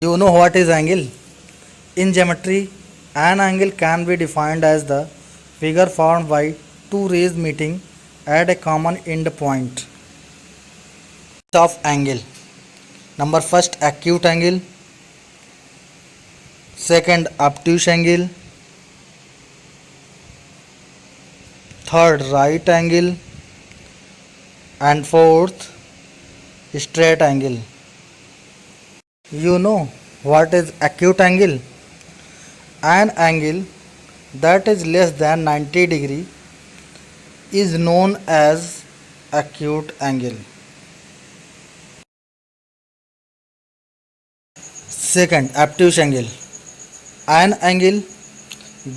You know what is angle? In geometry, an angle can be defined as the figure formed by two rays meeting at a common end point. Of angle. Number first acute angle, second obtuse angle, third right angle, and fourth straight angle. You know what is acute angle? An angle that is less than 90 degree is known as acute angle. Second, obtuse angle. An angle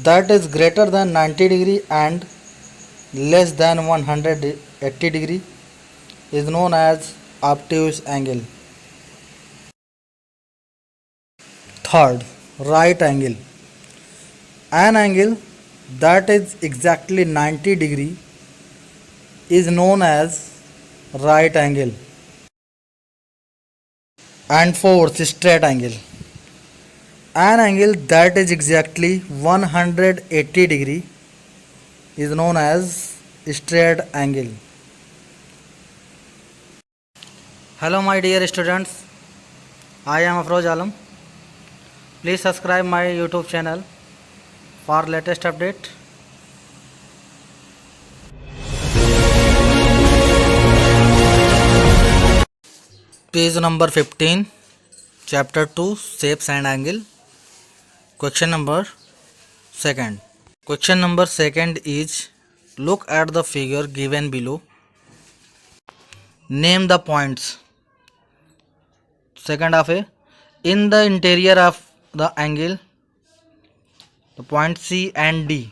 that is greater than 90 degree and less than 180 degree is known as obtuse angle. Third, right angle. An angle that is exactly 90 degree is known as right angle. And fourth, straight angle. An angle that is exactly 180 degree is known as straight angle. Hello my dear students, I am Afroz Alam. Please subscribe my YouTube channel for latest update. Page number 15, chapter 2, shapes and angle. Question number 2. Question number 2 is, look at the figure given below. Name the points. Second half, in the interior of the angle, the point C and D.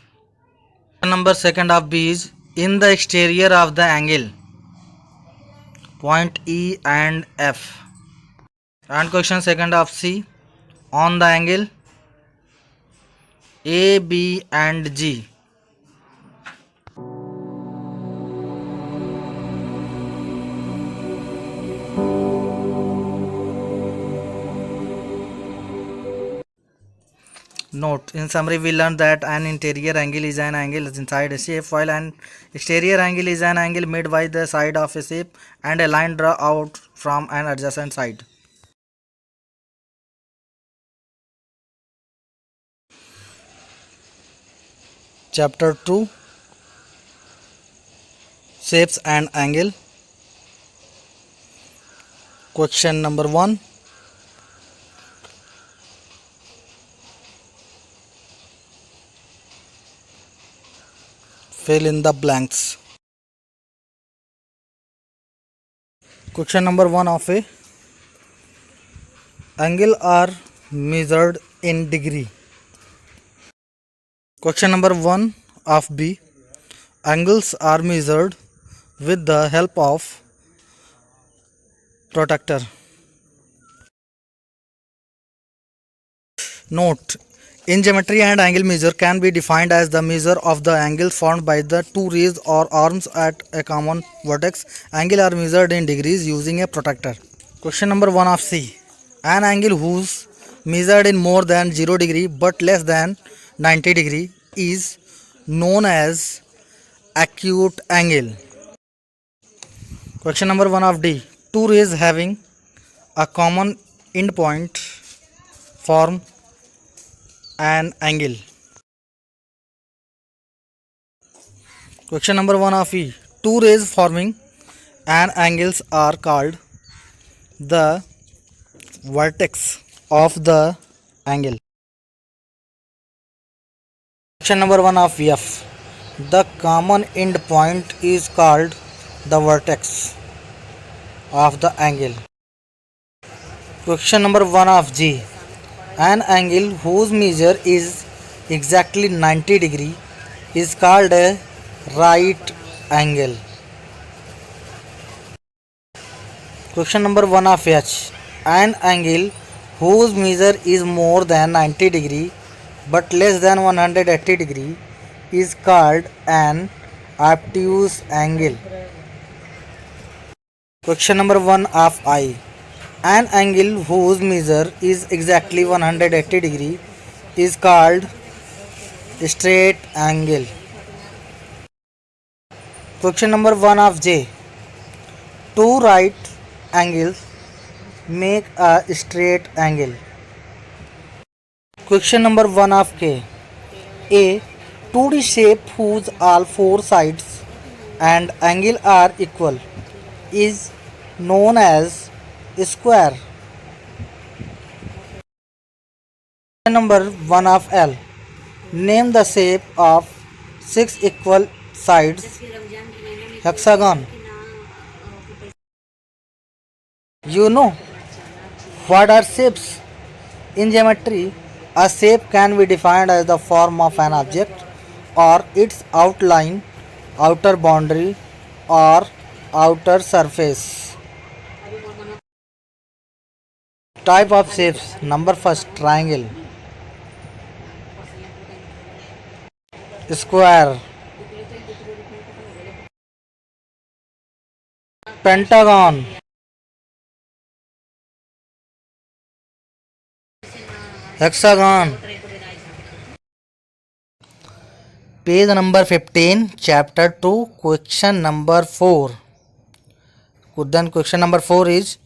Question number second half B is, in the exterior of the angle, point E and F. And question second half C, on the angle A, B and G. Note, in summary we learned that an interior angle is an angle inside a shape, while an exterior angle is an angle made by the side of a shape and a line drawn out from an adjacent side. Chapter 2, shapes and angle. Question number 1. Fill in the blanks. Question number 1 of A. Angle are measured in degree. Question number 1 of B. Angles are measured with the help of protractor. Note, in geometry, an angle measure can be defined as the measure of the angle formed by the two rays or arms at a common vertex. Angles are measured in degrees using a protractor. Question number 1 of C. An angle whose measured in more than 0 degree but less than 90 degree is known as acute angle. Question number 1 of D. Two rays having a common endpoint form an angle. Question number 1 of E. Two rays forming an angles are called the vertex of the angle. Question number 1 of F. The common end point is called the vertex of the angle. Question number 1 of G. An angle whose measure is exactly 90 degree is called a right angle. Question number 1 of H. An angle whose measure is more than 90 degree but less than 180 degree is called an obtuse angle. Question number 1 of I. An angle whose measure is exactly 180 degree is called straight angle. Question number 1 of J. Two right angles make a straight angle. Question number 1 of K. A 2D shape whose all four sides and angle are equal is known as square. Question number 1 of L. Name the shape of six equal sides hexagon. You know what are shapes? In geometry, a shape can be defined as the form of an object or its outline, outer boundary, or outer surface. Type of shapes. Number first, triangle, square, pentagon, hexagon. Page number 15, chapter 2, question number 4. Then question number 4 is,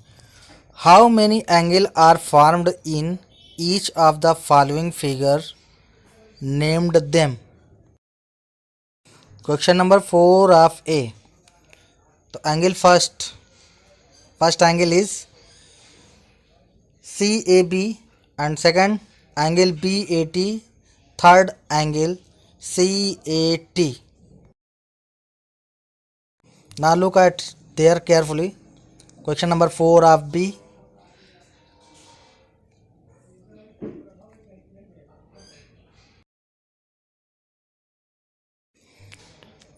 how many angles are formed in each of the following figures? Named them. Question number 4 of A. So angle first angle is CAB and second angle BAT, third angle CAT. Now look at there carefully. Question number 4 of B.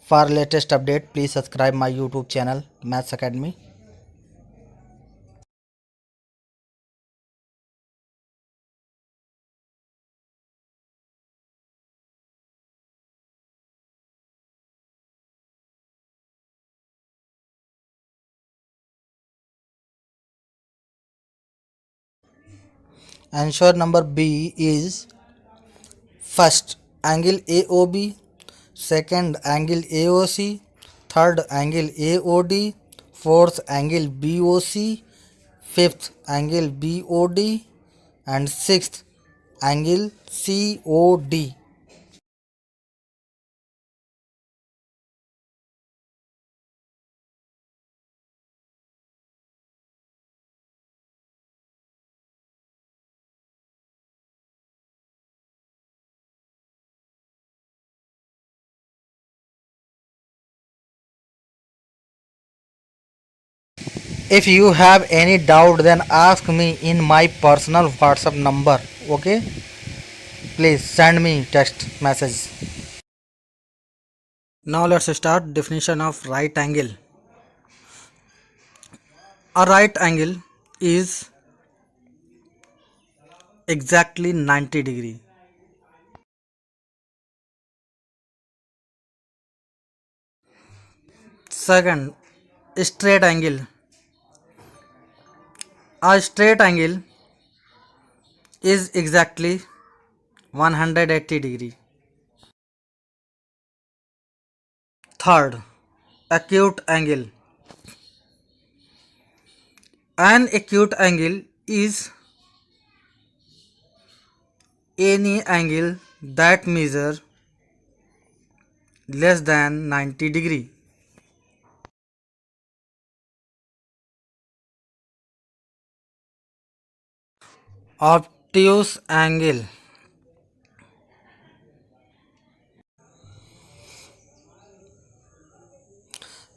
For latest update, please subscribe my YouTube channel Maths Academy. Answer number B is first angle AOB, second angle AOC, third angle AOD, fourth angle BOC, fifth angle BOD, and sixth angle COD. If you have any doubt, then ask me in my personal WhatsApp number. Okay, please send me text message. Now let's start definition of right angle. A right angle is exactly 90 degree. Second, straight angle. A straight angle is exactly 180 degree. Third, acute angle. An acute angle is any angle that measure less than 90 degree. Obtuse angle.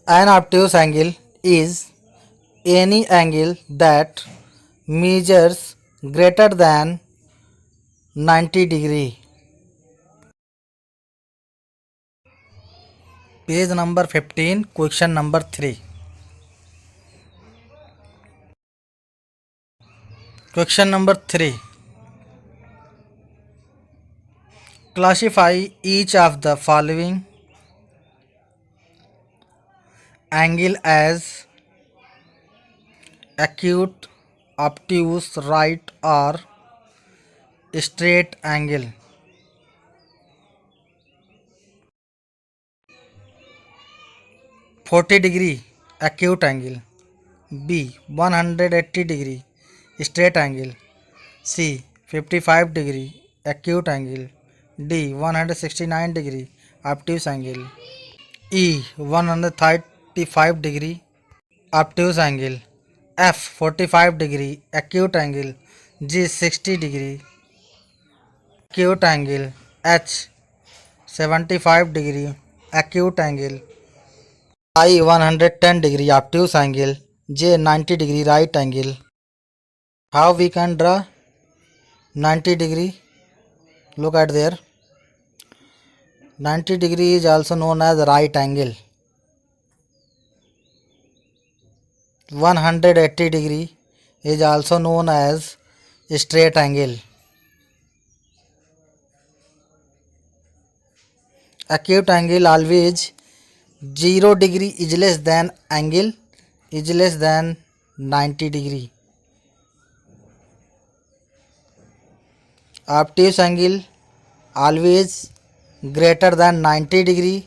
An obtuse angle is any angle that measures greater than 90 degree. Page number 15, question number 3. Question number 3. Classify each of the following angle as acute, obtuse, right or straight angle. (40° acute angle). B. 180° straight angle. C. 55° acute angle. D. 169° obtuse angle. E. 135° obtuse angle. F. 45° acute angle. G. 60° acute angle. H. 75° acute angle. I. 110° obtuse angle. J. 90° right angle. How we can draw 90°? Look at there. 90° is also known as right angle. 180° is also known as straight angle. Acute angle always 0° is less than angle is less than 90°. Obtuse angle always greater than 90°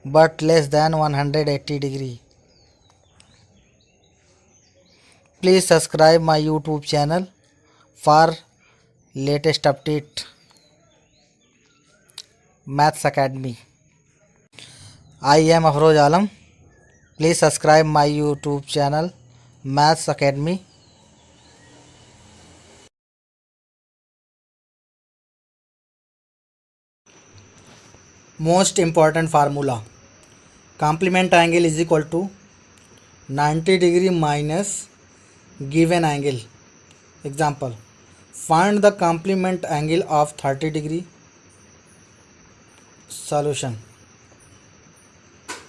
but less than 180°. Please subscribe my YouTube channel for latest update. Maths Academy. I am Afroz Alam. Please subscribe my YouTube channel Maths Academy. Most important formula. Complement angle is equal to 90° minus given angle. Example. Find the complement angle of 30°. Solution.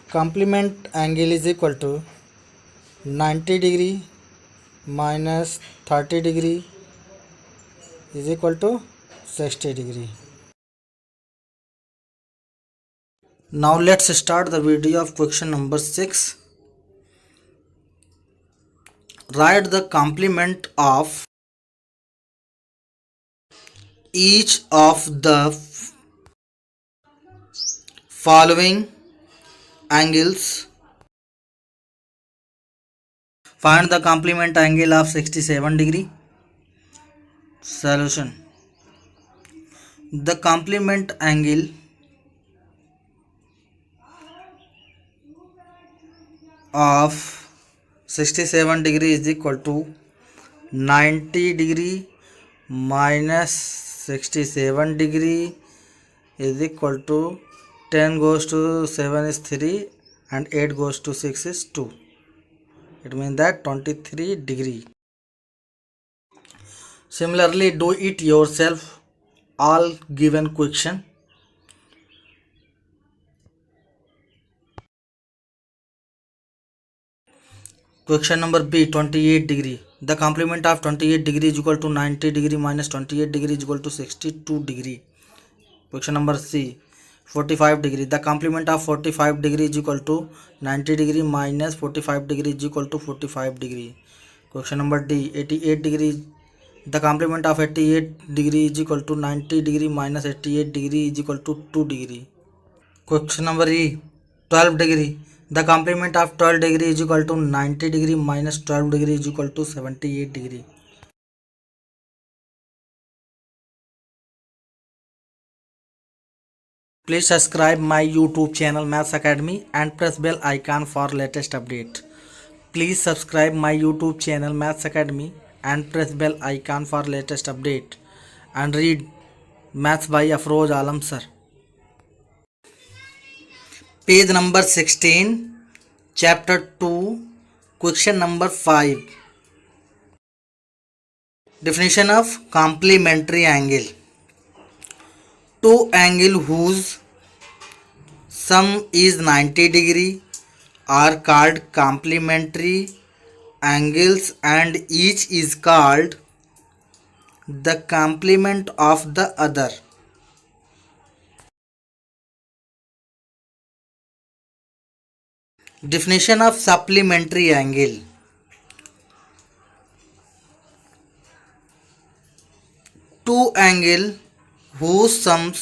Complement angle is equal to 90° minus 30° is equal to 60°. Now let's start the video of question number 6. Write the complement of each of the following angles. Find the complement angle of 67°. Solution. The complement angle of 67° is equal to 90° minus 67° is equal to 10 goes to 7 is 3 and 8 goes to 6 is 2. It means that 23°. Similarly, do it yourself all given question. Question number B, 28°. The complement of 28° is equal to 90° minus 28° is equal to 62°. Question number C, 45°. The complement of 45° is equal to 90° minus 45° is equal to 45°. Question number D, 88°. The complement of 88° is equal to 90° minus 88° is equal to 2°. Question number E, 12°. The complement of 12° is equal to 90° minus 12° is equal to 78°. Please subscribe my YouTube channel Maths Academy and press bell icon for latest update. Please subscribe my YouTube channel Maths Academy and press bell icon for latest update and read Maths by Afroz Alam sir. Page number 16, chapter 2, question number 5. Definition of complementary angle. Two angles whose sum is 90° are called complementary angles and each is called the complement of the other. Definition of supplementary angle. two angle whose sums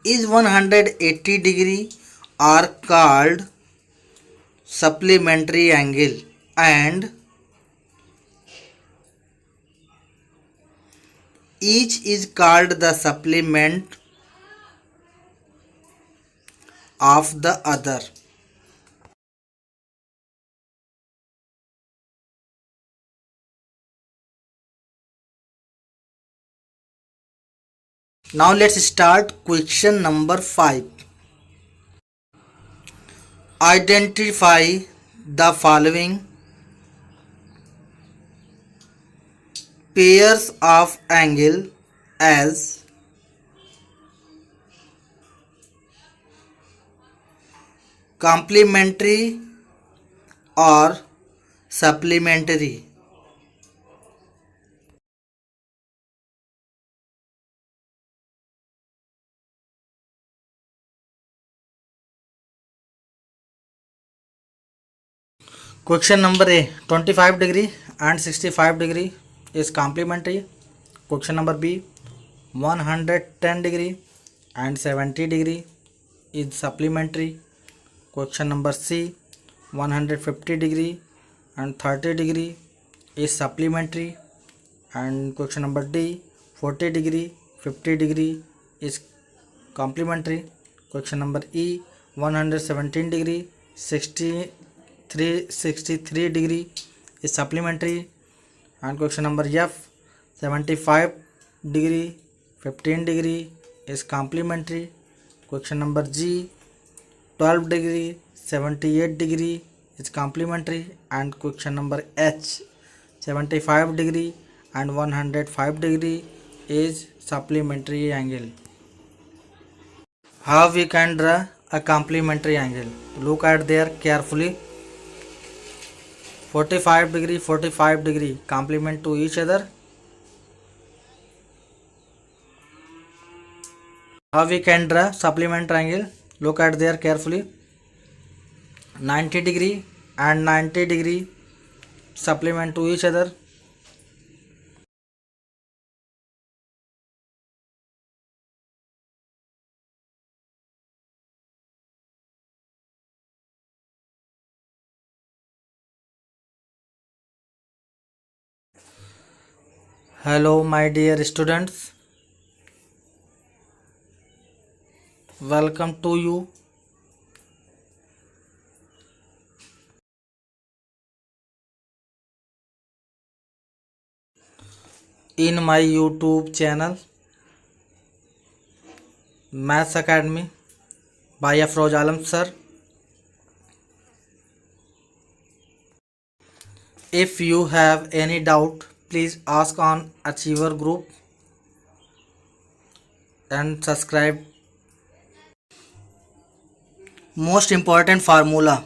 is 180 degree are called supplementary angle, and each is called the supplement of the other. Now let's start question number 5. Identify the following pairs of angle as complementary or supplementary. Question number A, 25 degree and 65 degree is complementary. Question number B, 110 degree and 70 degree is supplementary. Question number C, 150 degree and 30 degree is supplementary. And question number D, 40 degree 50 degree is complementary. Question number E, 117 degree 63 degree is supplementary. And question number F, 75 degree 15 degree is complementary. Question number G, 12 degree 78 degree is complementary. And question number H, 75 degree and 105 degree is supplementary angle. How we can draw a complementary angle? Look at there carefully. 45 degree complement to each other. How we can draw supplementary angle? Look at there carefully. 90 degree and 90 degree supplement to each other. Hello my dear students, welcome to you. In my YouTube channel Maths Academy by Afroz Alam sir. If you have any doubt, please ask on Achiever group and subscribe. Most important formula: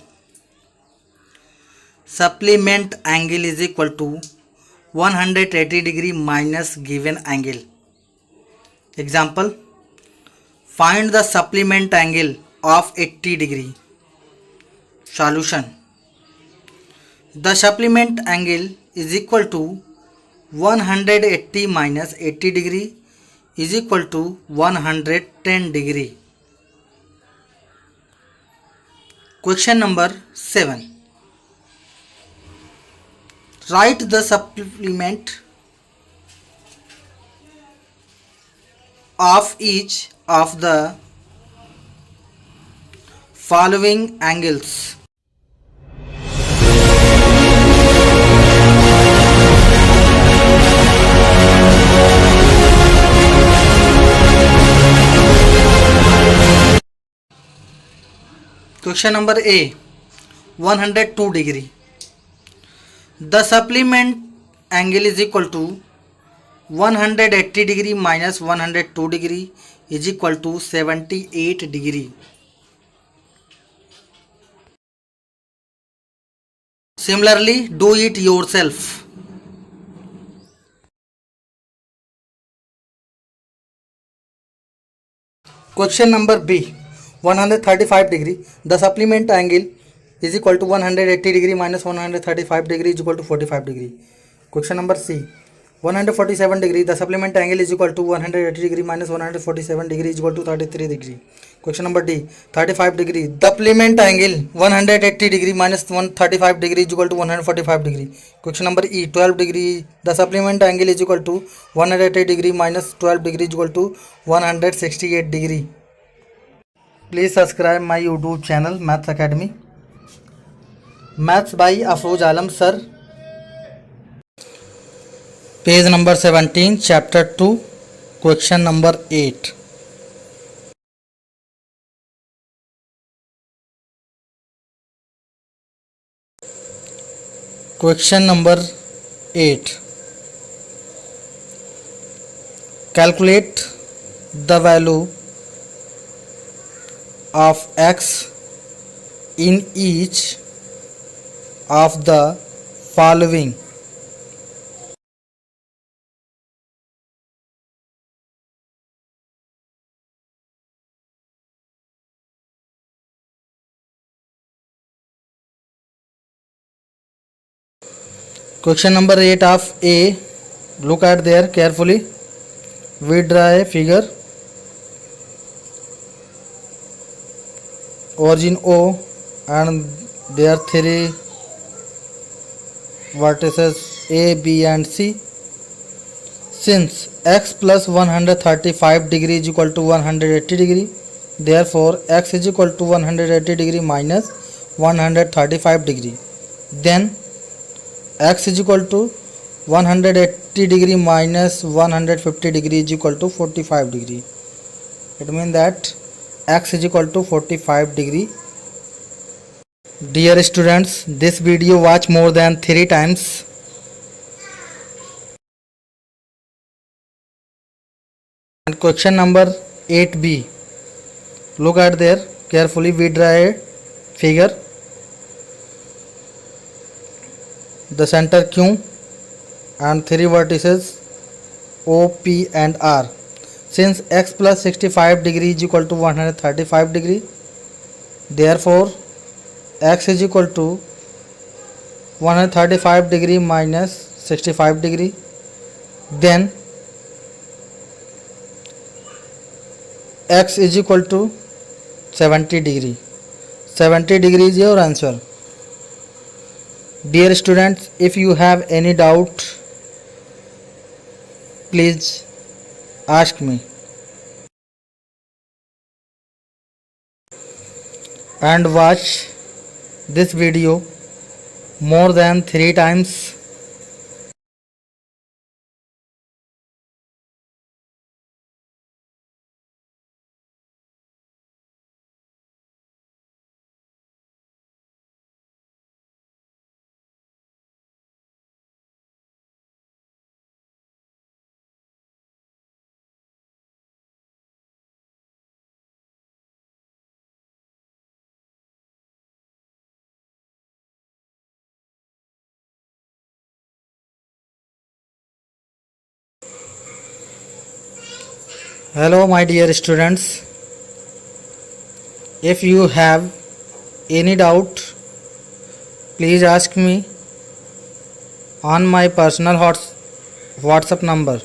supplement angle is equal to 180 degree minus given angle. Example: find the supplement angle of 80 degree. Solution: the supplement angle is equal to 180 minus 80 degree is equal to 110 degree. Question number 7. Write the supplement of each of the following angles. Question number A, 102 degree. The supplement angle is equal to 180 degree minus 102 degree is equal to 78 degree. Similarly, do it yourself. Question number B, 135 degree. The supplement angle is equal to 180 degree minus 135 degree is equal to 45 degree. Question number C. 147 degree. The supplement angle is equal to 180 degree minus 147 degree is equal to 33 degree. Question number D. 35 degree. The supplement angle 180 degree minus 135 degree is equal to 145 degree. Question number E. 12 degree. The supplement angle is equal to 180 degree minus 12 degree is equal to 168 degree. Please subscribe my YouTube channel Maths Academy. Maths by Afroz Alam sir. Page number 17, chapter 2, question number 8. Question number 8. Calculate the value of x in each of the following. Question number 8 of A. Look at there carefully. We draw a figure. Origin O and there are three vertices A, B and C. Since x plus 135 degree is equal to 180 degree, therefore x is equal to 180 degree minus 135 degree. Then x is equal to 180 degree minus 150 degree is equal to 45 degree. It means that x is equal to 45 degree. Dear students, this video watch more than 3 times. And question number 8b. Look at there carefully. We draw a figure. The center Q and 3 vertices O, P and R. Since x plus 65 degree is equal to 135 degree, therefore x is equal to 135 degree minus 65 degree. Then x is equal to 70 degree. 70 degree is your answer. Dear students, if you have any doubt, please ask me. And watch this video more than 3 times. Hello my dear students, if you have any doubt, please ask me on my personal WhatsApp number.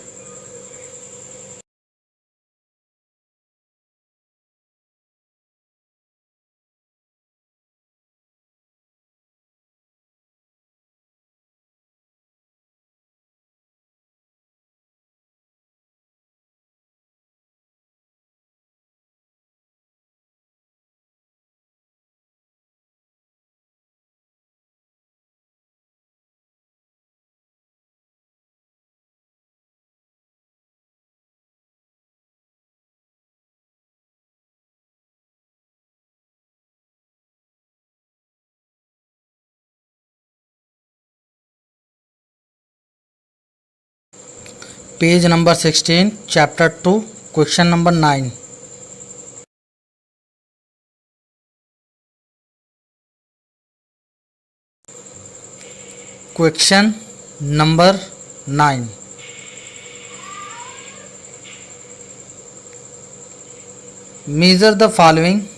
Page number 16, chapter 2, question number 9. Question number 9. Measure the following.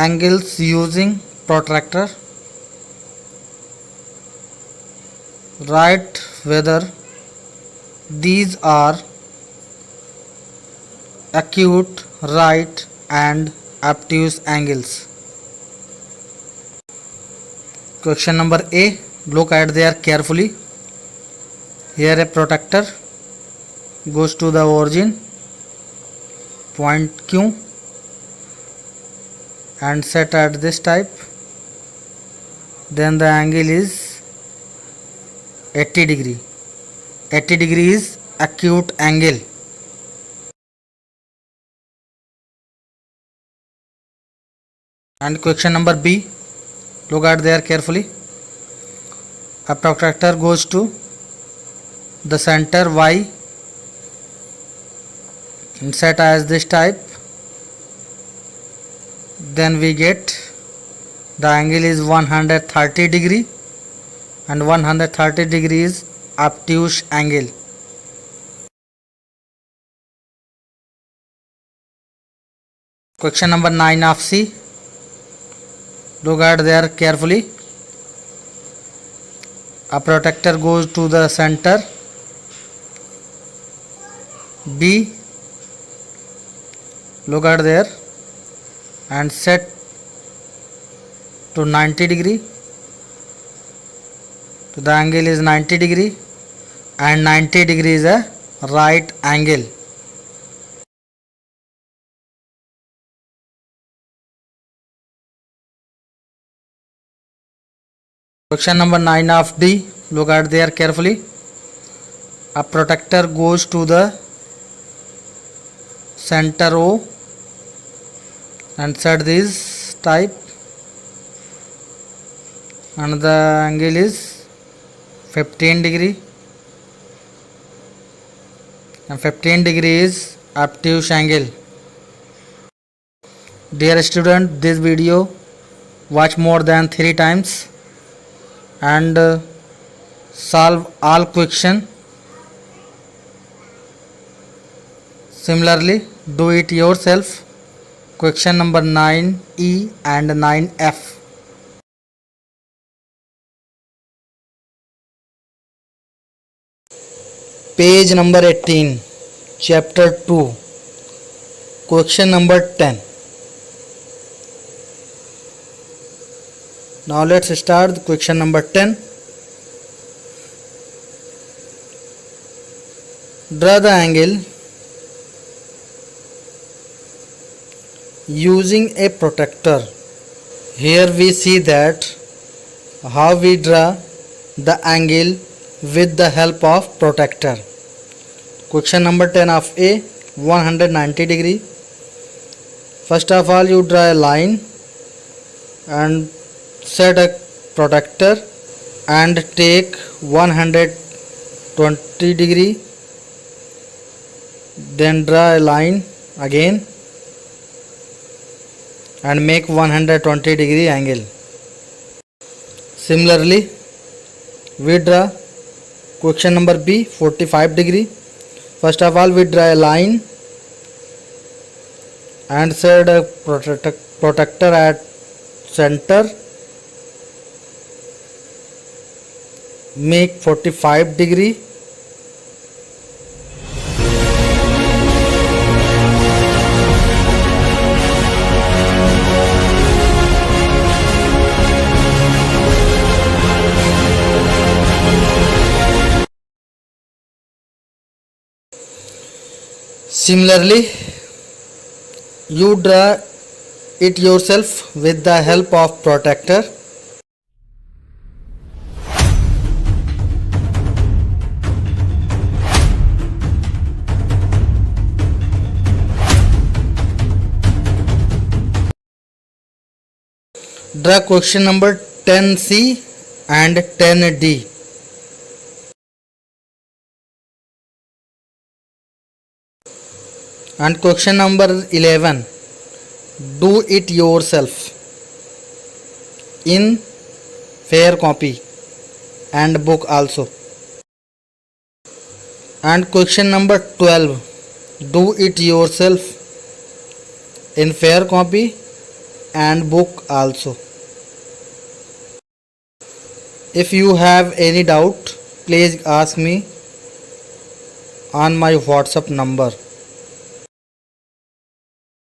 angles using protractor. Write whether these are acute, right and obtuse angles. Question number A. Look at there carefully. Here a protractor goes to the origin point Q and set at this type. Then the angle is 80 degree. 80 degree is acute angle. And question number B. Look at there carefully. A protractor goes to the center Y and set as this type. Then we get the angle is 130 degree and 130 degree is obtuse angle. Question number 9 of C. Look at there carefully. A protractor goes to the center B. Look at there and set to 90 degree. So the angle is 90 degree and 90 degree is a right angle. Question number 9 of D. Look at there carefully. A protractor goes to the center O and set this type and the angle is 15 degree and 15 degree is obtuse angle. Dear student, this video watch more than 3 times and solve all question. Similarly, do it yourself. Question number 9E and 9F. Page number 18, chapter 2, question number 10. Now let's start the question number 10. Draw the angle using a protractor. Here we see that how we draw the angle with the help of protractor. Question number 10 of A, 190 degree. First of all, you draw a line and set a protractor and take 120 degree. Then draw a line again and make 120 degree angle. Similarly, we draw question number B, 45 degree. First of all, we draw a line and set a protractor at center, make 45 degree. Similarly, you draw it yourself with the help of protractor. Draw question number 10C and 10D. And question number 11, do it yourself in fair copy and book also. And question number 12, do it yourself in fair copy and book also. If you have any doubt, please ask me on my WhatsApp number.